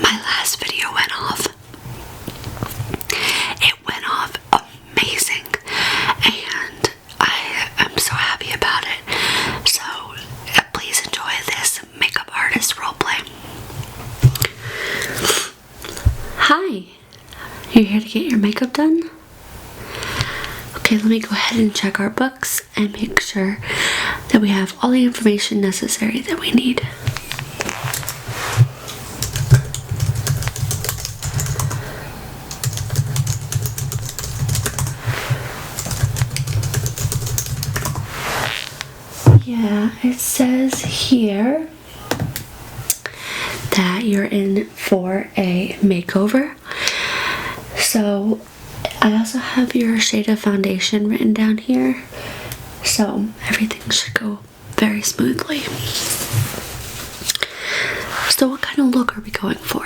my last video went off. It went off amazing, and I am so happy about it. So please enjoy this makeup artist roleplay. Hi, you're here to get your makeup done? Okay, let me go ahead and check our books and make sure that we have all the information necessary that we need. Yeah, it says here that you're in for a makeover. So I also have your shade of foundation written down here, so everything should go very smoothly. So what kind of look are we going for?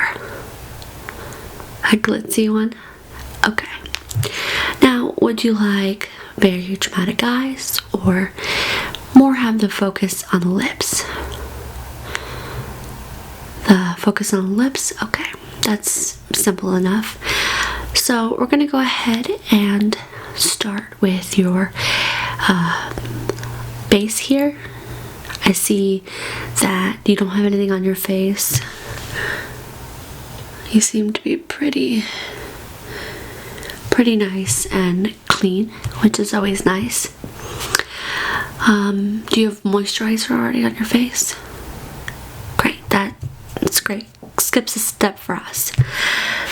A glitzy one? Okay. Now, would you like very dramatic eyes, or more have the focus on the lips? The focus on the lips? Okay, that's simple enough. So we're gonna go ahead and start with your base here. I see that you don't have anything on your face. You seem to be pretty nice and clean, which is always nice. Do you have moisturizer already on your face? Great, that's great. Skips a step for us.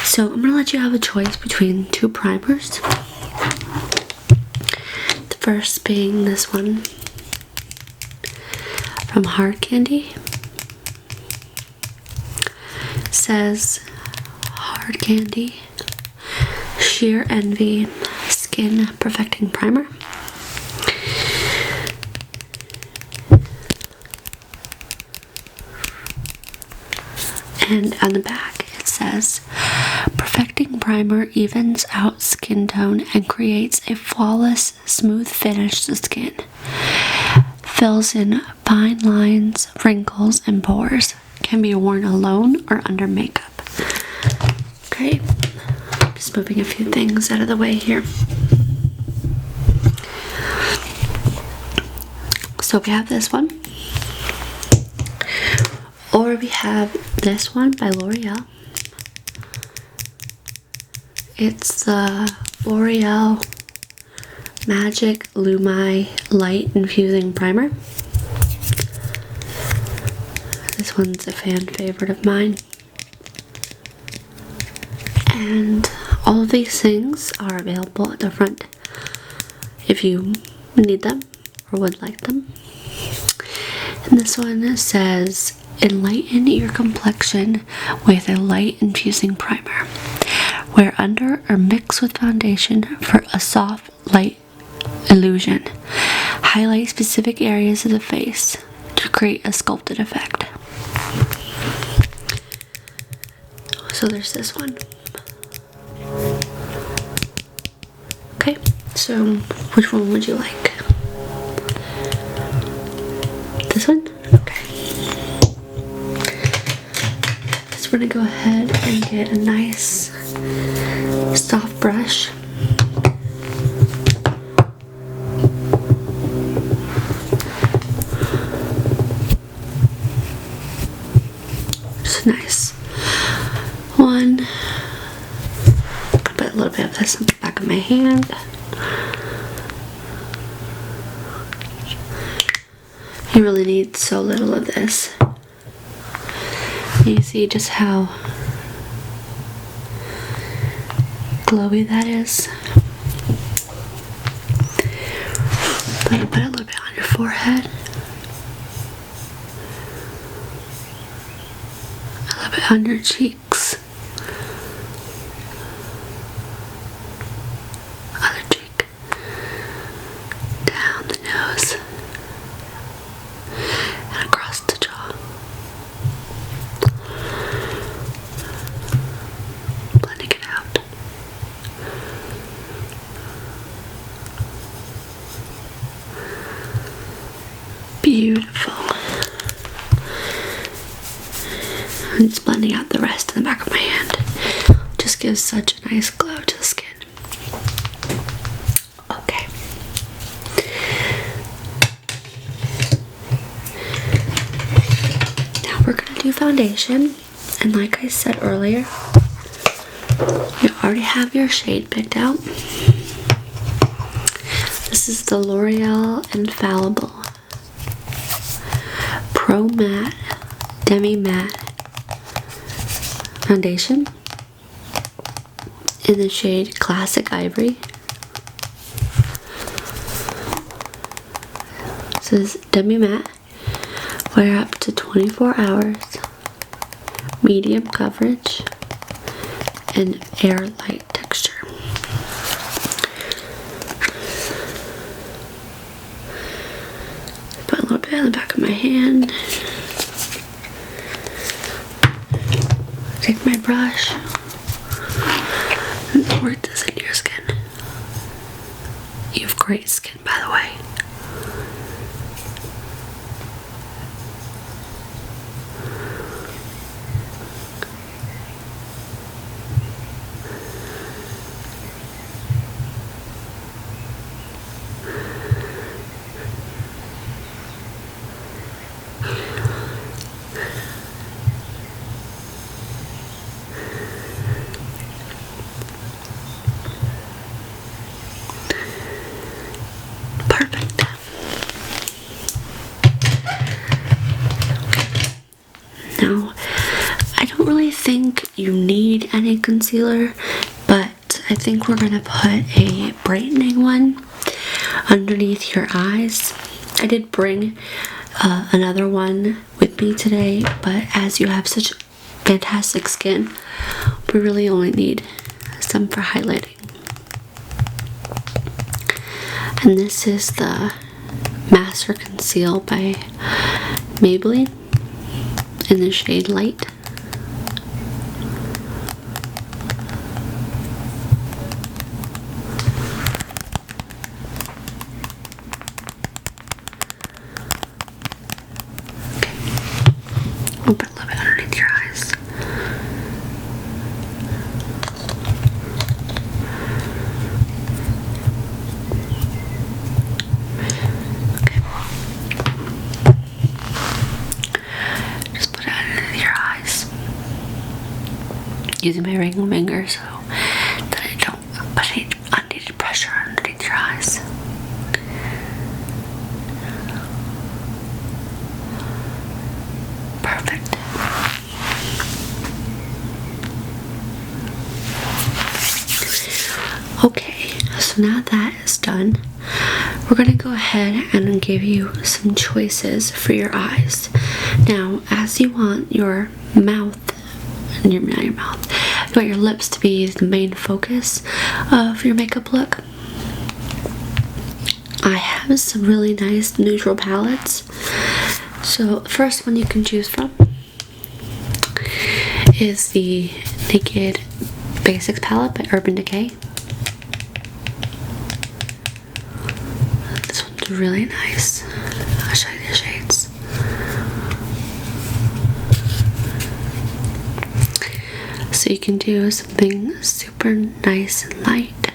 So I'm gonna let you have a choice between two primers. The first being this one from Hard Candy. It says Hard Candy Sheer Envy Skin Perfecting Primer. And on the back it says, Perfecting Primer evens out skin tone and creates a flawless, smooth finish to skin. Fills in fine lines, wrinkles, and pores. Can be worn alone or under makeup. Okay, just moving a few things out of the way here. So we have this one. Or we have this one by L'Oreal. It's the L'Oreal Magic Lumi Light Infusing Primer. This one's a fan favorite of mine. And all of these things are available at the front if you need them or would like them. And this one says, Enlighten your complexion with a light infusing primer. Wear under or mix with foundation for a soft, light illusion. Highlight specific areas of the face to create a sculpted effect. So there's this one. Okay, so which one would you like? This one? Okay. So we're gonna go ahead and get a nice soft brush. Just nice one. Put a little bit of this on the back of my hand. You really need so little of this. You see just how glowy that is. Put a little bit on your forehead. A little bit on your cheeks. Other cheek. Down the nose. And across the jaw. Blending it out. Beautiful. I'm just blending out the rest in the back of my hand. Just gives such a nice glow to the skin. Okay. Now we're gonna do foundation, and like I said earlier, you already have your shade picked out. This is the L'Oreal Infallible Pro Matte Demi Matte Foundation in the shade Classic Ivory. This is Demi Matte, wear up to 24 hours, medium coverage, and air light texture. Put a little bit on the back of my hand. Take my brush and work this into your skin. You have great skin, by the way. Now, I don't really think you need any concealer, but I think we're gonna put a brightening one underneath your eyes. I did bring another one with me today, but as you have such fantastic skin, we really only need some for highlighting. And this is the Master Conceal by Maybelline in the shade Light. I'll put a little bit underneath your eyes. Okay. Just put it underneath your eyes. Using my ring finger so that I don't put any unneeded pressure underneath your eyes. Perfect. Okay, so now that is done, we're going to go ahead and give you some choices for your eyes. Now, as you want your mouth, not your mouth, you want your lips to be the main focus of your makeup look, I have some really nice neutral palettes. So the first one you can choose from is the Naked Basics palette by Urban Decay. This one's really nice. I'll show you the shades. So you can do something super nice and light,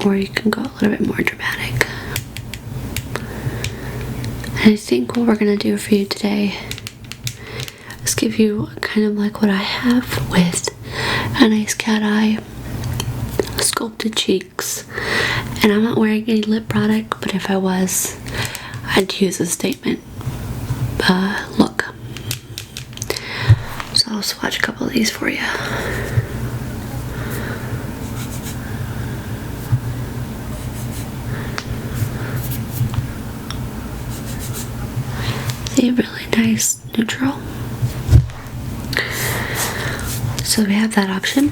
or you can go a little bit more dramatic. I think what we're gonna do for you today is give you kind of like what I have with a nice cat eye, sculpted cheeks, and I'm not wearing any lip product, but if I was, I'd use a statement look. So I'll swatch a couple of these for you. A really nice neutral. So we have that option.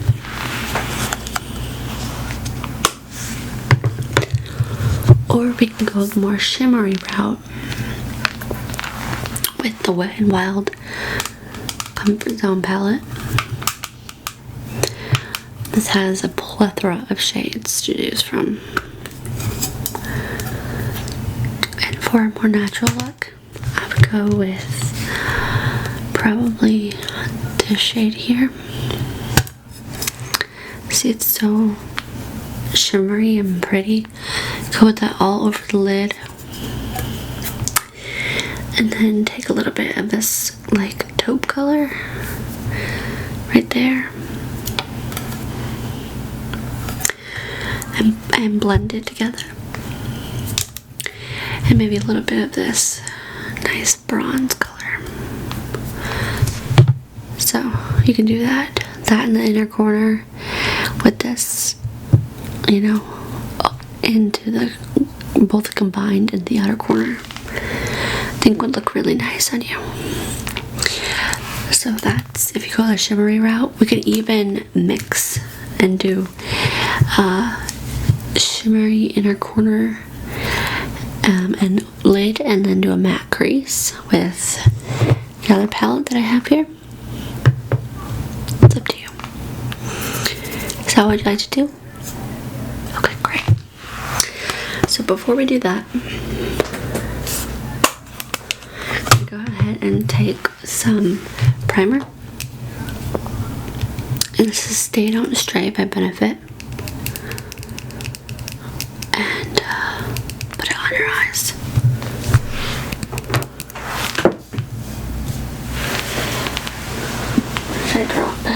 Or we can go the more shimmery route with the Wet n Wild Comfort Zone palette. This has a plethora of shades to choose from. And for a more natural look, I would go with probably this shade here. See, it's so shimmery and pretty. Go with that all over the lid. And then take a little bit of this like taupe color right there. And blend it together. And maybe a little bit of this nice bronze color. So you can do that in the inner corner with this, you know, into the both combined in the outer corner. I think would look really nice on you. So that's, if you go the shimmery route, we could even mix and do shimmery inner corner and lid, and then do a matte crease with the other palette that I have here. It's up to you. Is that what you'd like to do? Okay, great. So before we do that, I'm gonna go ahead and take some primer. And this is Stay Don't Stray by Benefit. And put it on your eyes. Should I drop the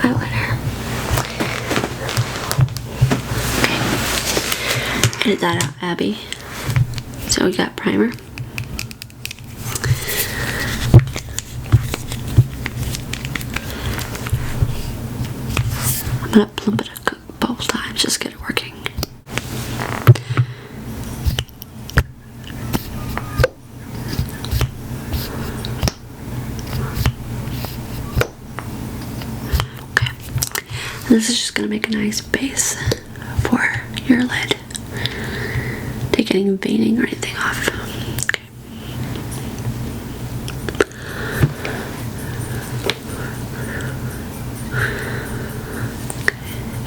eyeliner? Okay. Edit that out, Abby. So we got primer. I'm gonna plump it a couple times, just get it working. Okay, and this is just gonna make a nice base for your lid. Take any veining or anything off. Okay.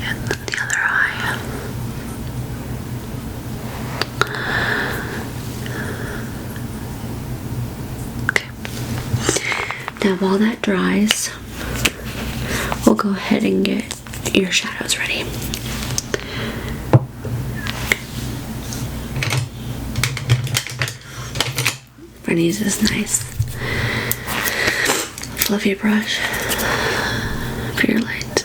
And the other eye. Okay. Now while that dries, we'll go ahead and get your shadows ready. We're gonna use this nice fluffy brush for your light.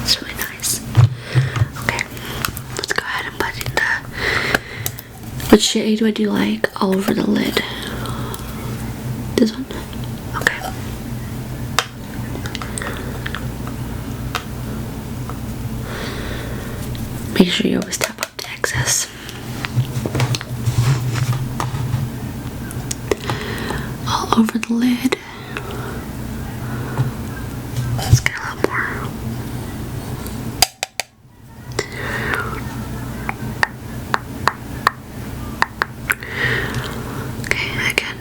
It's really nice. Okay, let's go ahead and put in which shade would you like all over the lid? This one? Okay. Make sure you always tap up the excess. All over the lid. Let's get a little more. Okay, again.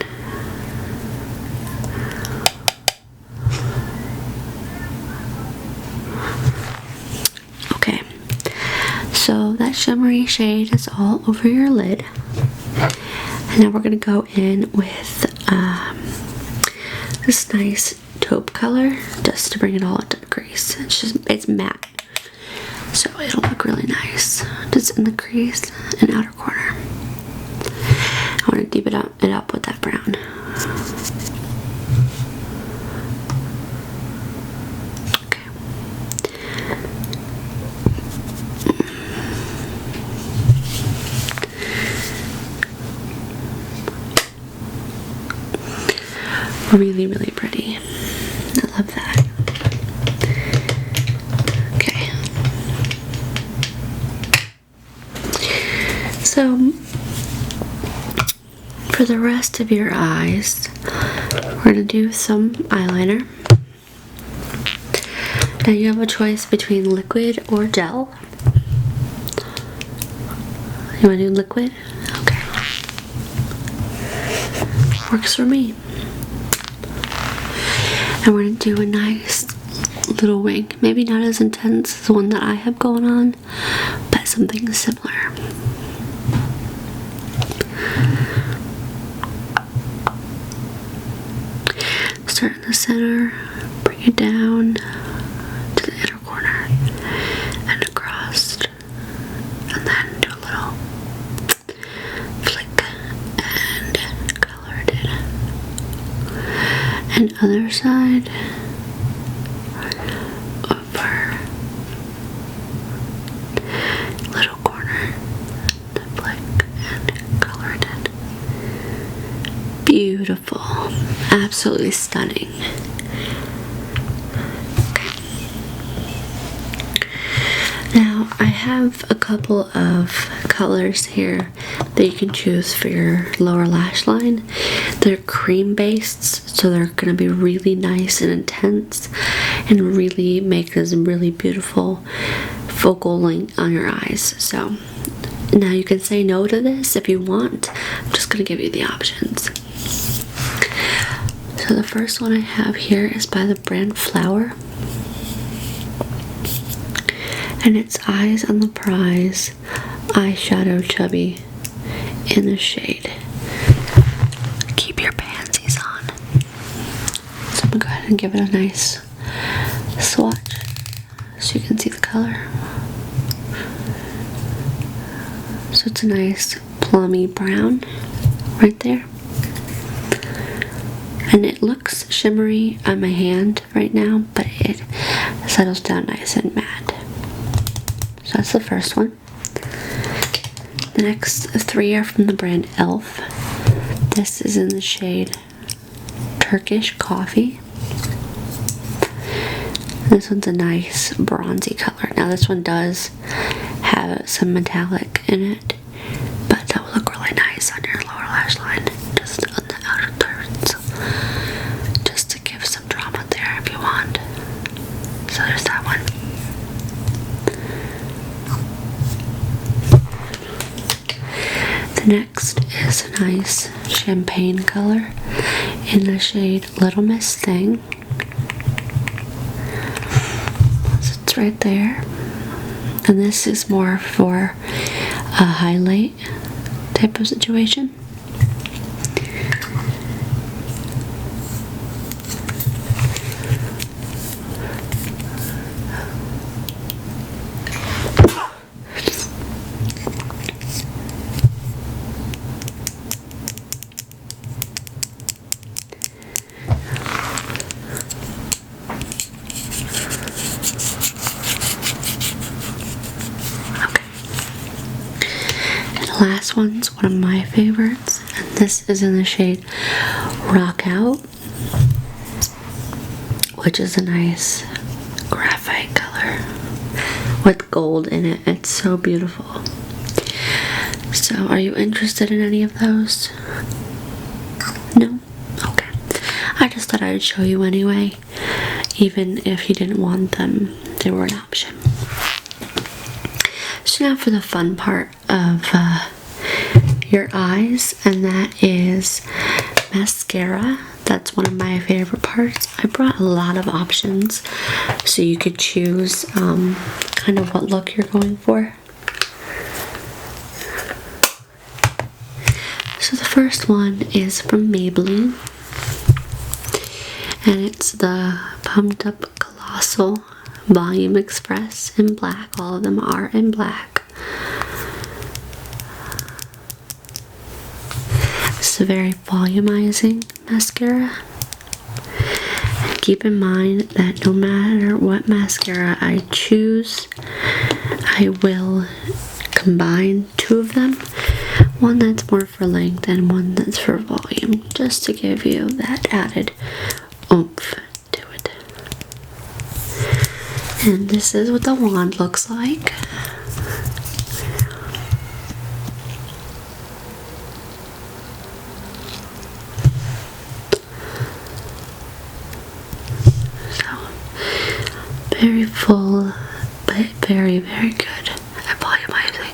Okay. So that shimmery shade is all over your lid. And now we're going to go in with this nice taupe color just to bring it all into the crease. It's matte, so it'll look really nice just in the crease and outer corner. I want to deepen it up with that brown. Really, really pretty. I love that. Okay. So, for the rest of your eyes, we're going to do some eyeliner. Now you have a choice between liquid or gel. You want to do liquid? Okay. Works for me. And we're going to do a nice little wing. Maybe not as intense as the one that I have going on, but something similar. start in the center, bring it down to the inner corner and across, and then do a little flick and color it in. And other side, over little corner, the flick and color it in. Beautiful, absolutely stunning. Now I have a couple of colors here that you can choose for your lower lash line. They're cream based, so they're going to be really nice and intense and really make this really beautiful focal length on your eyes. So now you can say no to this if you want. I'm just going to give you the options. So the first one I have here is by the brand Flower. And it's Eyes on the Prize Eyeshadow Chubby in the shade Keep Your Pansies On. So I'm going to go ahead and give it a nice swatch so you can see the color. So it's a nice plummy brown right there. And it looks shimmery on my hand right now, but it settles down nice and matte. So that's the first one. The next three are from the brand Elf. This is in the shade Turkish Coffee. This one's a nice bronzy color. Now this one does have some metallic in it, but that will look really nice on your lower lash line, just on the outer thirds, just to give some drama there if you want. So there's that one. The next is a nice champagne color in the shade Little Miss Thing. So it's right there. And this is more for a highlight type of situation. Last one's one of my favorites, and this is in the shade Rock Out, which is a nice graphite color with gold in it. It's so beautiful. So are you interested in any of those? No? Okay. I just thought I'd show you anyway, even if you didn't want them, they were an option. So now for the fun part of your eyes, and that is mascara. That's one of my favorite parts. I brought a lot of options so you could choose kind of what look you're going for. So the first one is from Maybelline, and it's the Pumped Up Colossal Volume Express in black. All of them are in black. It's a very volumizing mascara. And keep in mind that no matter what mascara I choose, I will combine two of them. One that's more for length and one that's for volume, just to give you that added oomph to it. And this is what the wand looks like. Very full, but very, very good at volumizing.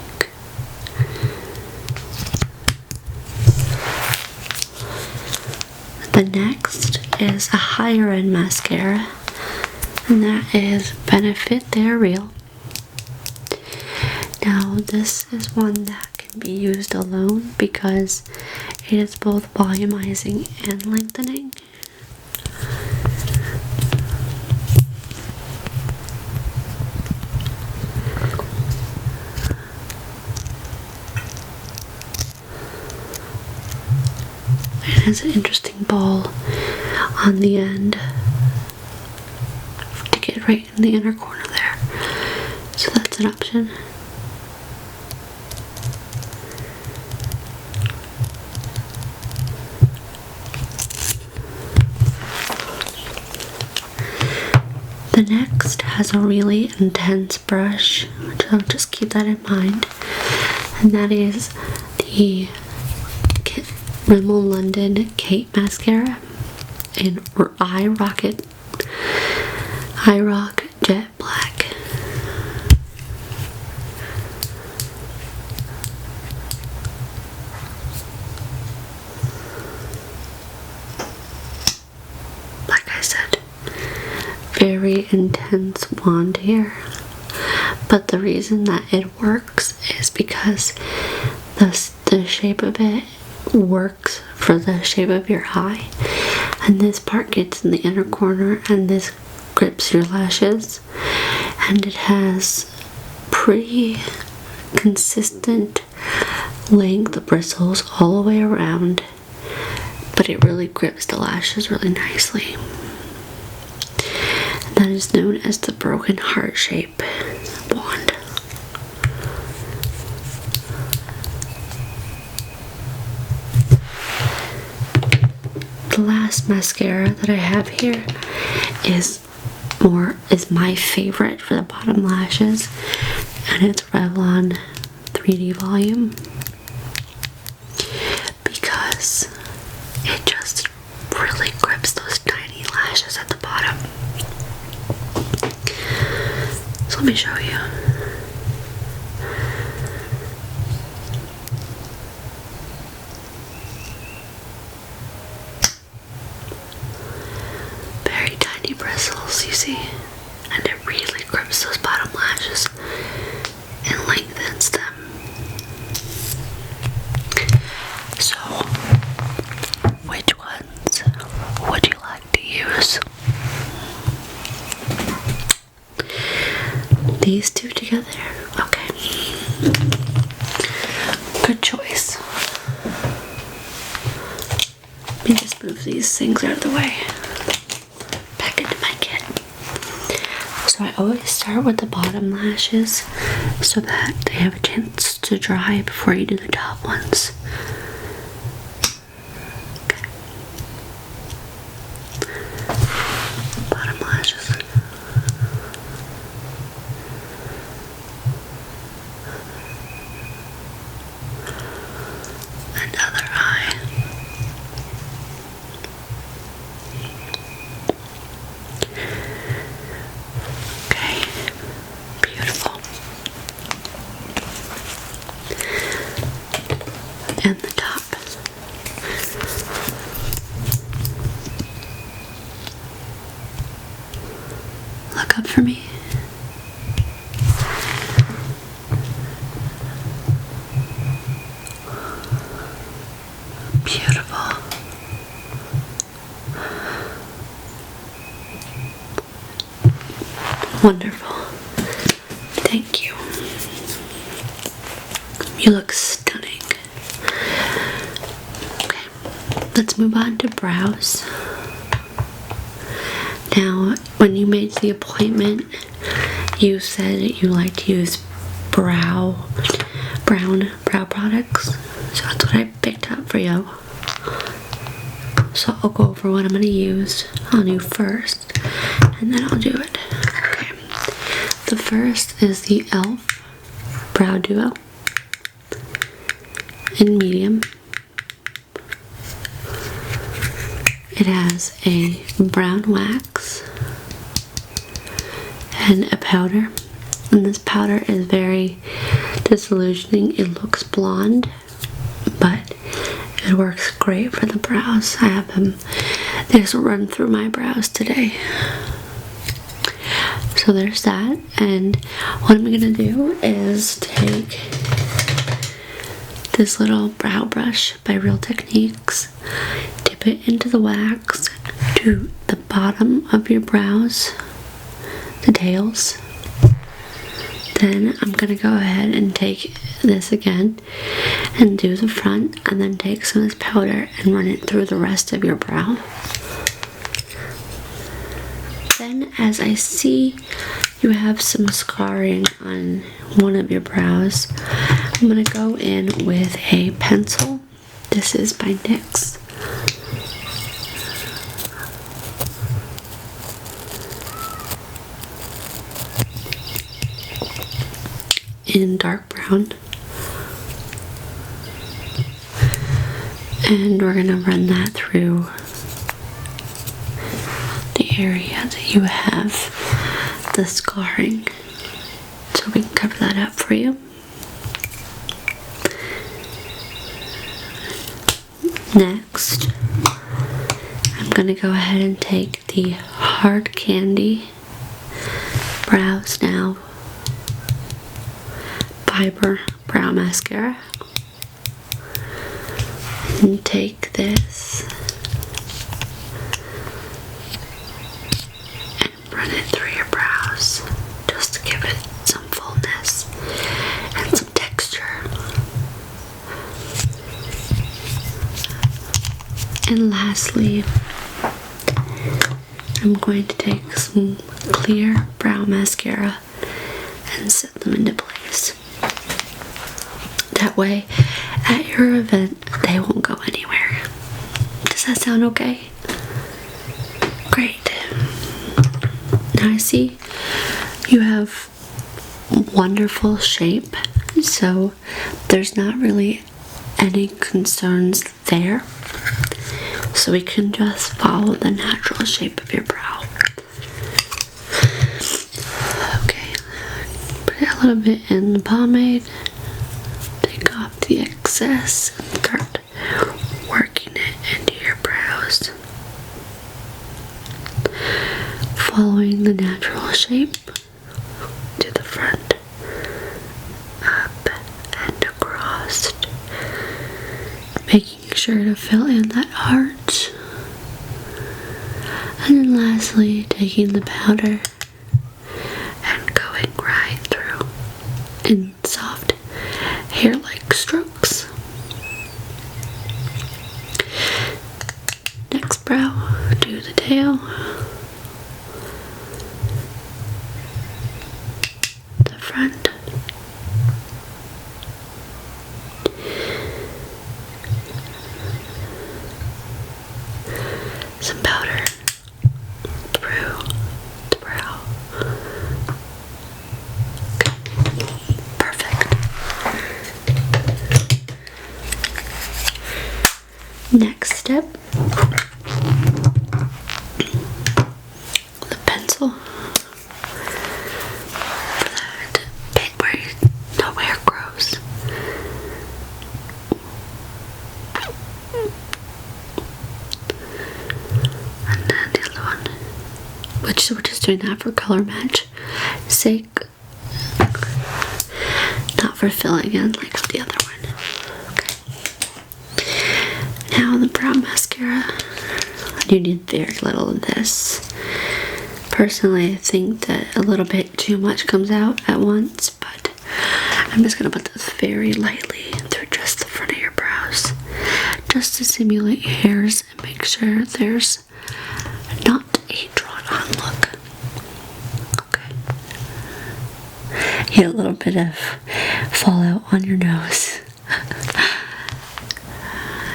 The next is a higher end mascara, and that is Benefit They're Real. Now this is one that can be used alone because it is both volumizing and lengthening. It has an interesting ball on the end to get right in the inner corner there. So that's an option. The next has a really intense brush, which I'll just keep that in mind, and that is the Rimmel London Kate Mascara in Eye Rock Jet Black. Like I said, very intense wand here, but the reason that it works is because the shape of it works for the shape of your eye, and this part gets in the inner corner and this grips your lashes, and it has pretty consistent length of bristles all the way around, but it really grips the lashes really nicely. That is known as the broken heart shape wand. The last mascara that I have here is my favorite for the bottom lashes, and it's Revlon 3D Volume, because it just really grips those tiny lashes at the bottom. So let me show you. Very tiny bristles, you see, and it really grips those bottom lashes and lengthens them. So, which ones would you like to use? These two together? Okay. Good choice. Let me just move these things out of the way. Back into my kit. So I always start with the bottom lashes so that they have a chance to dry before you do the top ones. Okay. Bottom lashes. And other eye. Okay, beautiful. And the top. Look up for me. Beautiful. Wonderful. Thank you. You look stunning. Okay, let's move on to brows. Now, when you made the appointment, you said that you like to use brown brow products. So that's what I picked up for you. So I'll go over what I'm going to use on you first, and then I'll do it. Okay. The first is the e.l.f. Brow Duo in medium. It has a brown wax and a powder, and this powder is very disillusioning. It looks blonde, but it works great for the brows. I have them just run through my brows today. So there's that, and what I'm gonna do is take this little brow brush by Real Techniques, dip it into the wax to the bottom of your brows, the tails. Then I'm gonna go ahead and take this again and do the front, and then take some of this powder and run it through the rest of your brow. Then, as I see you have some scarring on one of your brows, I'm going to go in with a pencil. This is by NYX. In dark brown, and we're gonna run that through the area that you have the scarring, so we can cover that up for you. Next, I'm gonna go ahead and take the Hard Candy Brows Now Fiber Brow Mascara, and take this and run it through your brows just to give it some fullness and some texture. And lastly, I'm going to take some clear brow mascara and set them into place. That way, at your event, they won't go anywhere. Does that sound okay? Great. Now I see you have wonderful shape, so there's not really any concerns there. So we can just follow the natural shape of your brow. Okay, put a little bit in the pomade. Take off the excess and start working it into your brows, following the natural shape to the front, up and across, making sure to fill in that arch. And then lastly, taking the powder and going right through in soft hair-like strokes. Next brow, do the tail, the front, some powder through the brow. Perfect. Next step, the pencil for that bit where no hair grows. And then the other one, which we're just doing that for color match sake, not for filling in like the other one. Now the brow mascara, you need very little of this. Personally, I think that a little bit too much comes out at once, but I'm just going to put this very lightly through just the front of your brows, just to simulate hairs and make sure there's not a drawn-on look. Okay. You get a little bit of fallout on your nose.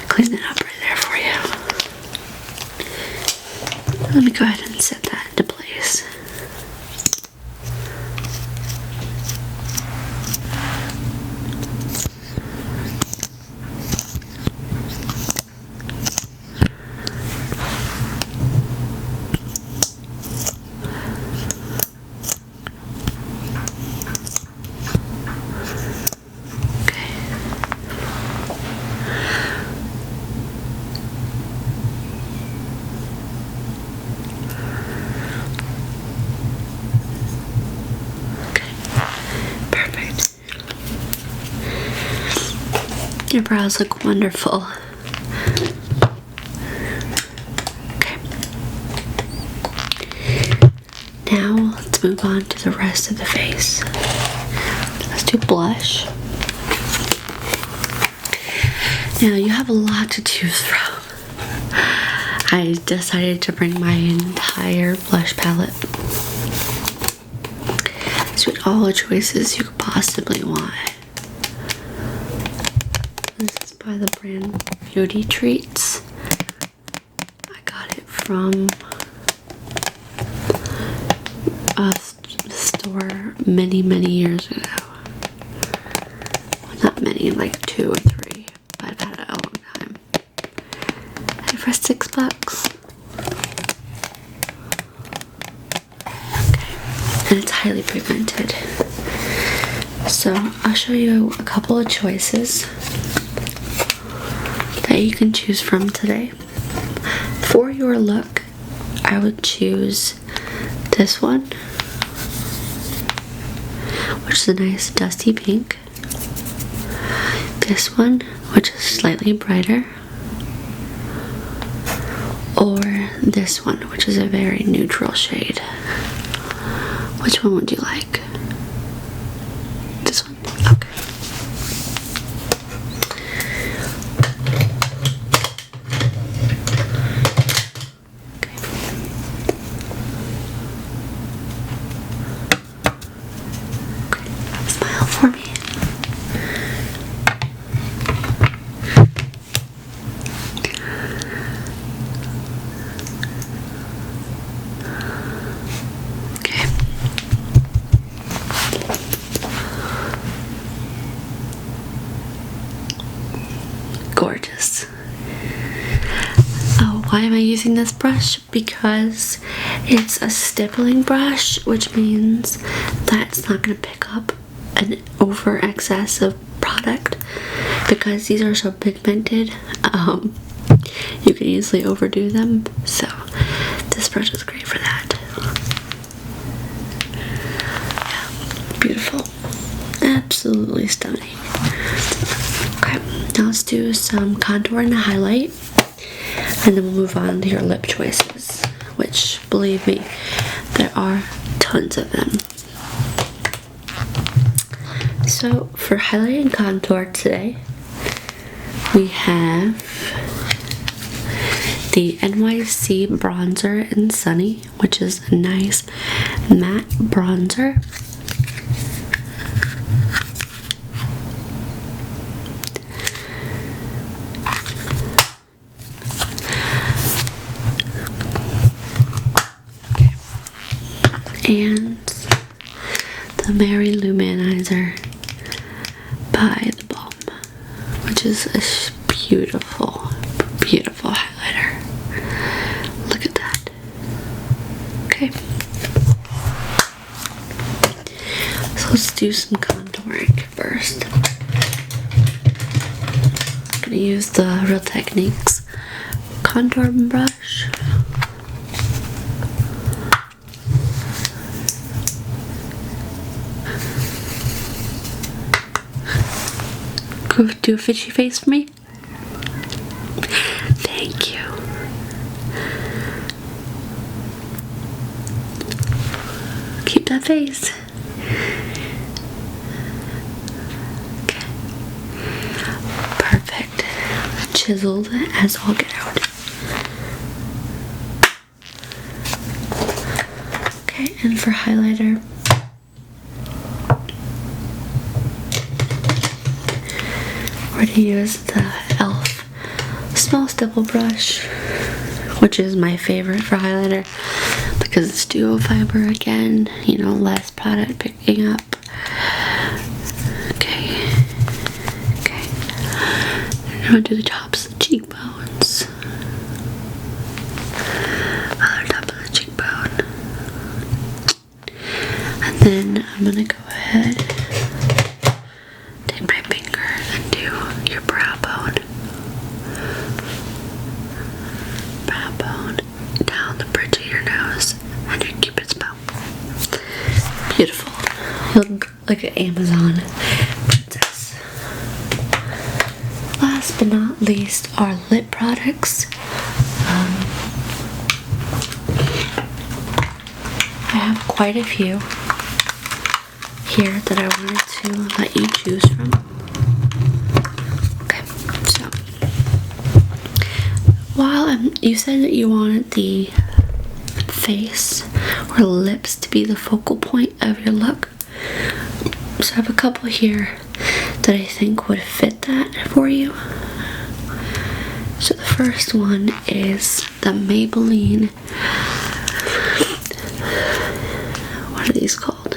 Clean it up right there for you. Let me go ahead and set that into place. Your brows look wonderful. Okay. Now let's move on to the rest of the face. Let's do blush. Now you have a lot to choose from. I decided to bring my entire blush palette. So with all the choices you could possibly want. This is by the brand Beauty Treats. I got it from a store many years ago. Well, not many, like 2 or 3, but I've had it a long time. And for $6. Okay, and it's highly pigmented. So I'll show you a couple of choices that you can choose from today. For your look, I would choose this one, which is a nice dusty pink. This one, which is slightly brighter. Or this one, which is a very neutral shade. Which one would you like? This one? Okay. Smile for me. Okay. Gorgeous. Oh, why am I using this brush? Because it's a stippling brush, which means that it's not going to pick up an over excess of product, because these are so pigmented. You can easily overdo them, so this brush is great for that. Yeah, beautiful, absolutely stunning. Okay, now let's do some contour and highlight, and then we'll move on to your lip choices, which, believe me, there are tons of them. So for highlight and contour today, we have the NYC Bronzer in Sunny, which is a nice matte bronzer. And the Mary Luminizer by The Balm, which is a beautiful, beautiful highlighter. Look at that. Okay. So let's do some contouring first. I'm gonna use the Real Techniques contour brush. Do a fishy face for me. Thank you. Keep that face. Okay. Perfect. Chiseled as all get out. Okay, and for highlighter, we're going to use the e.l.f. small stipple brush, which is my favorite for highlighter because it's duo fiber again, you know, less product picking up. Okay. I'm going to do the tops of the cheekbones. Other top of the cheekbone. And then I'm going to go ahead, take my finger and do your brow bone. Brow bone down the bridge of your nose and your cupid's bow. Beautiful. You look like an Amazon princess. Last but not least are lip products. I have quite a few here that I wanted to let you choose from. Okay, so You said that you wanted the face or lips to be the focal point of your look. So I have a couple here that I think would fit that for you. So the first one is the Maybelline, what are these called?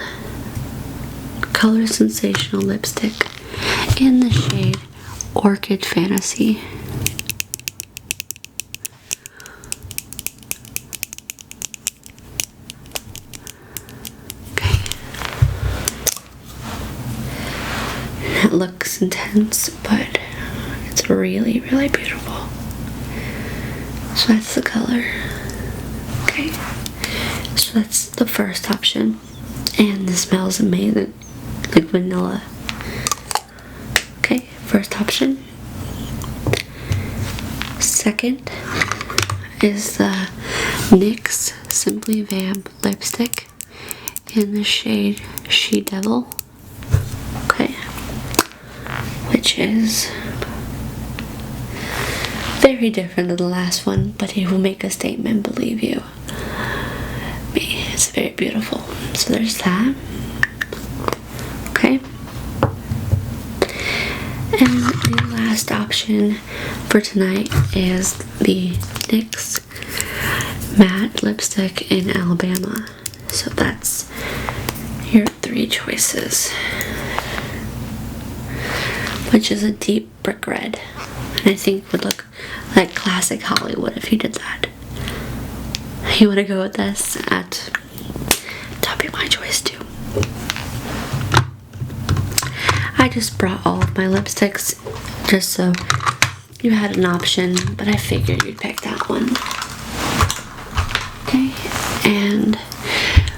Color Sensational Lipstick in the shade Orchid Fantasy. It looks intense, but it's really, really beautiful. So that's the color. Okay. So that's the first option. And this smells amazing. Like vanilla. Okay, first option. Second is the NYX Simply Vamp lipstick in the shade She Devil. Okay. Which is very different than the last one, but it will make a statement, believe you me. It's very beautiful. So there's that. Okay. And the last option for tonight is the NYX matte lipstick in Alabama. So that's your three choices, which is a deep brick red, and I think would look like classic Hollywood if you did that. You want to go with this? That'd be my choice too. I just brought all of my lipsticks just so you had an option, but I figured you'd pick that one. Okay, and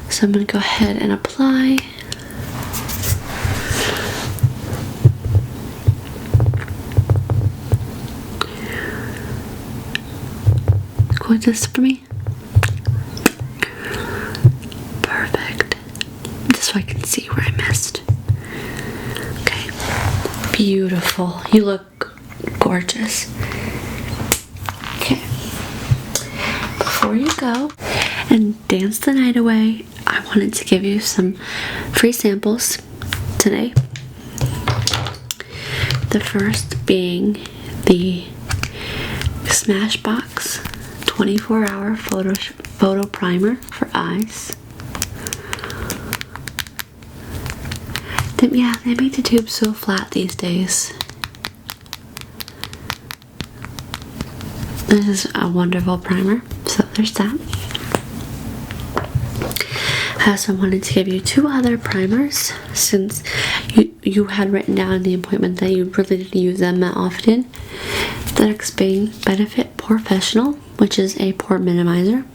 so I'm going to go ahead and apply. Go with this for me. Perfect. Just so I can see where I missed. Okay. Beautiful. You look gorgeous. Okay. Before you go and dance the night away, I wanted to give you some free samples today. The first being the Smashbox 24-hour photo primer for eyes. Yeah, they make the tube so flat these days. This is a wonderful primer, so there's that. I also wanted to give you two other primers, since you had written down in the appointment that you really didn't use them that often. The next being Benefit Professional, which is a pore minimizer.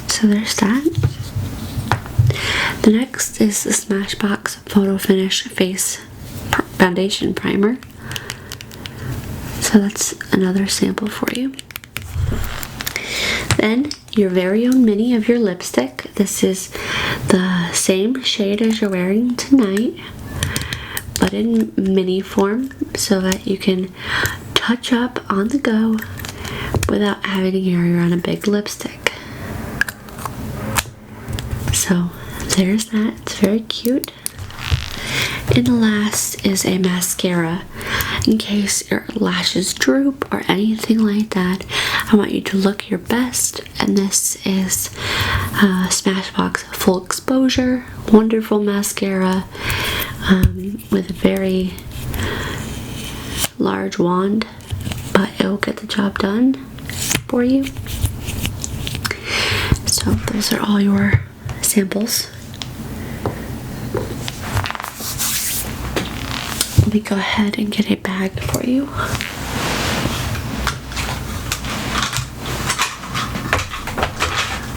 So there's that. The next is the Smashbox Photo Finish Face Foundation Primer. So that's another sample for you. Then your very own mini of your lipstick. This is the same shade as you're wearing tonight, but in mini form, so that you can touch up on the go without having to carry around a big lipstick. So there's that. It's very cute. And the last is a mascara. In case your lashes droop or anything like that, I want you to look your best. And this is Smashbox Full Exposure. Wonderful mascara with a very large wand, but it will get the job done for you. So those are all your samples. Let me go ahead and get a bag for you.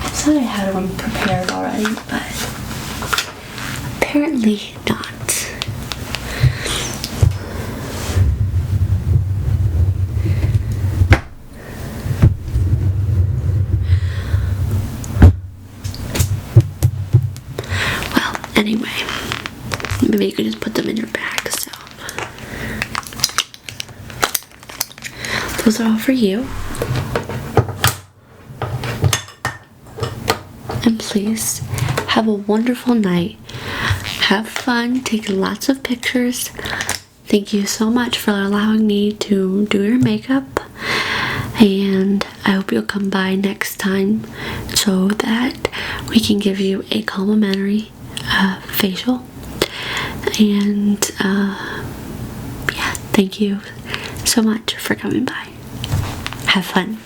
I thought I had one prepared already, but apparently not. Well, Anyway, maybe you could just put them in your bag. So those are all for you. And please have a wonderful night. Have fun, take lots of pictures. Thank you so much for allowing me to do your makeup. And I hope you'll come by next time so that we can give you a complimentary facial. And yeah, thank you so much for coming by. Have fun.